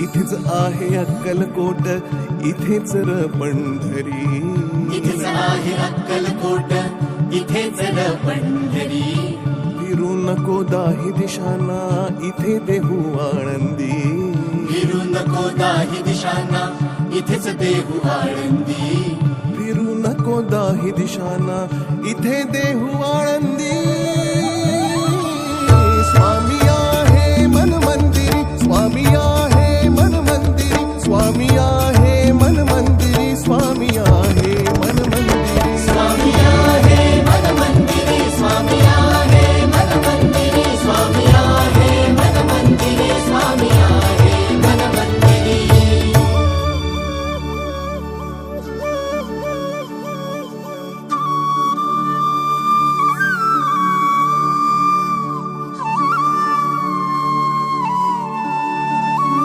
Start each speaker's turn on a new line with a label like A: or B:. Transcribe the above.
A: इथेच आहे अक्कलकोट, इथेच र पंढरी.
B: इथेच आहे अक्कलकोट, इथेच र पंढरी.
A: फिरू नको दाही दिशांना, इथे देहू आळंदी.
B: फिरू नको दाही दिशांना, इथेच देहू आळंदी.
A: फिरू नको दाही दिशांना, इथे देहू आळंदी. स्वामी आहे मन मंदिरी, स्वामी आहे मन मंदिरी, स्वामी आहे